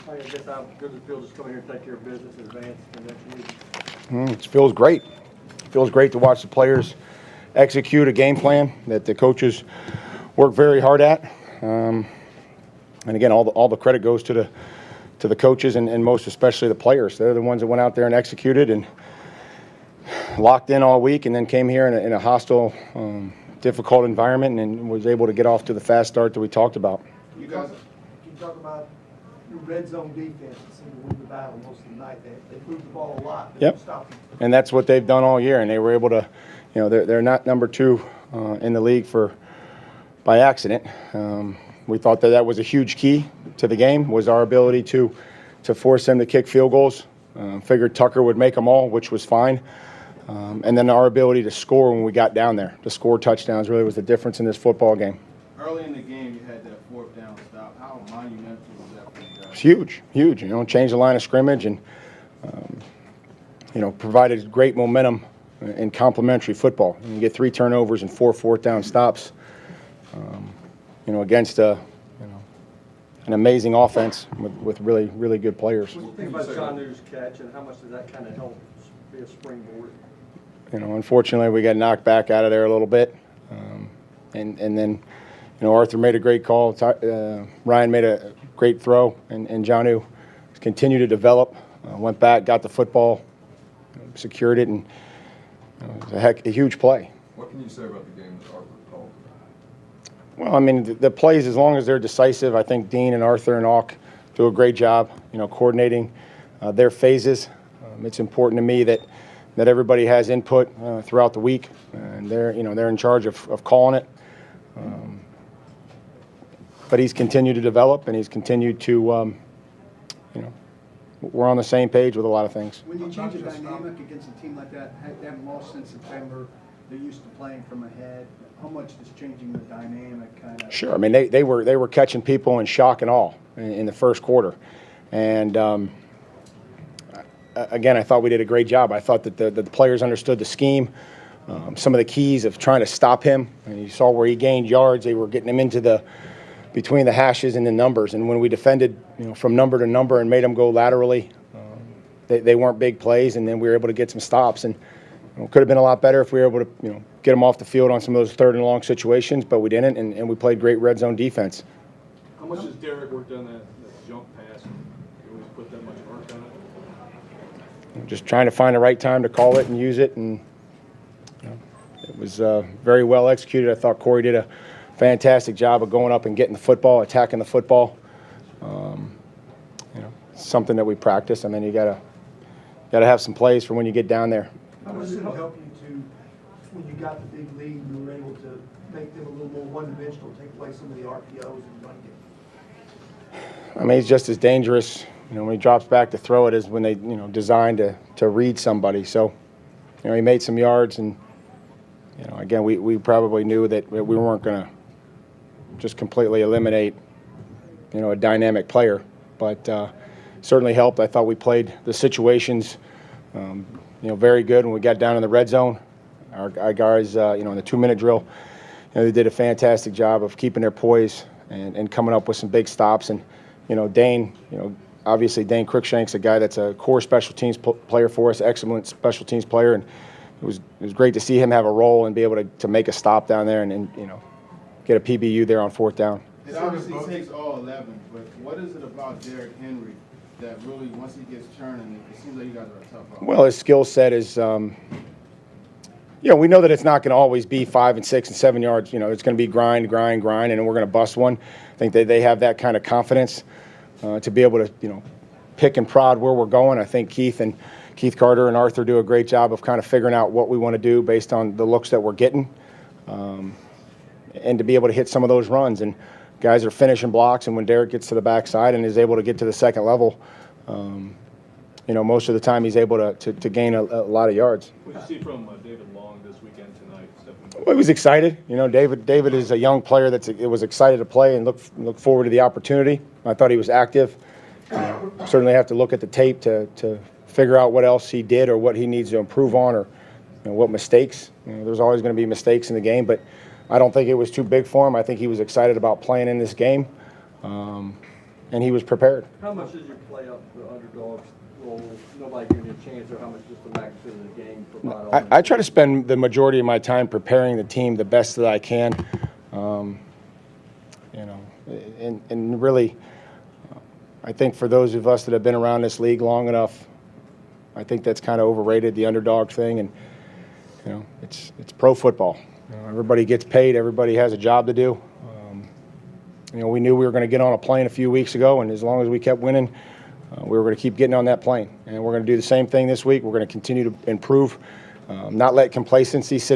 I guess how good it feels just coming here and take care of business in advance for next week. It feels great. It feels great to watch the players execute a game plan that the coaches work very hard at. And again, all the credit goes to the coaches and most especially the players. They're the ones that went out there and executed and locked in all week, and then came here in a hostile, difficult environment and was able to get off to the fast start that we talked about. You guys, can you talk about your red zone defense? It seemed to win the battle most of the night. They moved the ball a lot. They Yep. stopped them. And that's what they've done all year, and they were able to, they're not number 2 in the league by accident. We thought that was a huge key to the game, was our ability to force them to kick field goals. Figured Tucker would make them all, which was fine. And then our ability to score when we got down there, to score touchdowns, really was the difference in this football game. Early in the game, you had that fourth down stop. How monumental was that for you guys? It's huge. Changed the line of scrimmage and, provided great momentum in complementary football. And you get 3 turnovers and 4 fourth down stops, against an amazing offense with really, really good players. What do you think about Jonnu's catch, and how much does that kind of help be a springboard? Unfortunately, we got knocked back out of there a little bit. And then, Arthur made a great call. Ryan made a great throw, and Jonnu continued to develop. Went back, got the football, secured it, and it was a huge play. What can you say about the game that Arthur called? Well, I mean, the plays, as long as they're decisive, I think Dean and Arthur and Auk do a great job, coordinating their phases. It's important to me that everybody has input throughout the week, and they're in charge of calling it. But he's continued to develop, and he's continued to, we're on the same page with a lot of things. When you change a dynamic against a team like that, they haven't lost since September, they're used to playing from ahead. How much does changing the dynamic kind of? Sure. I mean, they were catching people in shock and awe in the first quarter, and again, I thought we did a great job. I thought that the players understood the scheme, some of the keys of trying to stop him. And you saw where he gained yards. They were getting him into between the hashes and the numbers. And when we defended, from number to number and made them go laterally, they weren't big plays. And then we were able to get some stops. And could have been a lot better if we were able to, get them off the field on some of those 3rd and long situations, but we didn't. And we played great red zone defense. How much has Derek worked on that jump pass? You always put that much work on it? Just trying to find the right time to call it and use it, and it was very well executed. I thought Corey did a fantastic job of going up and getting the football, attacking the football. Something that we practice, and then you gotta have some plays for when you get down there. How much did it help you to, when you got the big lead, you were able to make them a little more one-dimensional, take away some of the RPOs and run game? I mean, he's just as dangerous, when he drops back to throw it, as when they, designed to read somebody. So, he made some yards, and, again, we probably knew that we weren't going to just completely eliminate, a dynamic player. But certainly helped. I thought we played the situations, very good when we got down in the red zone. Our guys, in the 2-minute drill, they did a fantastic job of keeping their poise and coming up with some big stops. And, Dane, obviously Dane Cruikshank's a guy that's a core special teams player for us, excellent special teams player. And it was great to see him have a role and be able to make a stop down there and get a PBU there on 4th down. It obviously takes all 11, but what is it about Derrick Henry that really, once he gets turning, it seems like you guys are a tough out? Well, his skill set is, we know that it's not going to always be 5 and 6 and 7 yards. It's going to be grind, and we're going to bust one. I think they have that kind of confidence to be able to, pick and prod where we're going. I think Keith Carter and Arthur do a great job of kind of figuring out what we want to do based on the looks that we're getting, and to be able to hit some of those runs. And guys are finishing blocks, and when Derek gets to the backside and is able to get to the second level, most of the time he's able to gain a lot of yards. What did you see from David Long this weekend tonight? Well, he was excited. David is a young player that was excited to play and look forward to the opportunity. I thought he was active. Certainly have to look at the tape to figure out what else he did or what he needs to improve on, or what mistakes. There's always going to be mistakes in the game, but I don't think it was too big for him. I think he was excited about playing in this game. and he was prepared. How much did you play up the underdog's role, nobody giving you a chance, or how much just the magnitude of the game provide? I try to spend the majority of my time preparing the team the best that I can. You know, and really, I think for those of us that have been around this league long enough, I think that's kind of overrated, the underdog thing. And you know, it's pro football. You know, everybody gets paid. Everybody has a job to do. You know, we knew we were going to get on a plane a few weeks ago, and as long as we kept winning, we were going to keep getting on that plane. And we're going to do the same thing this week. We're going to continue to improve, not let complacency sit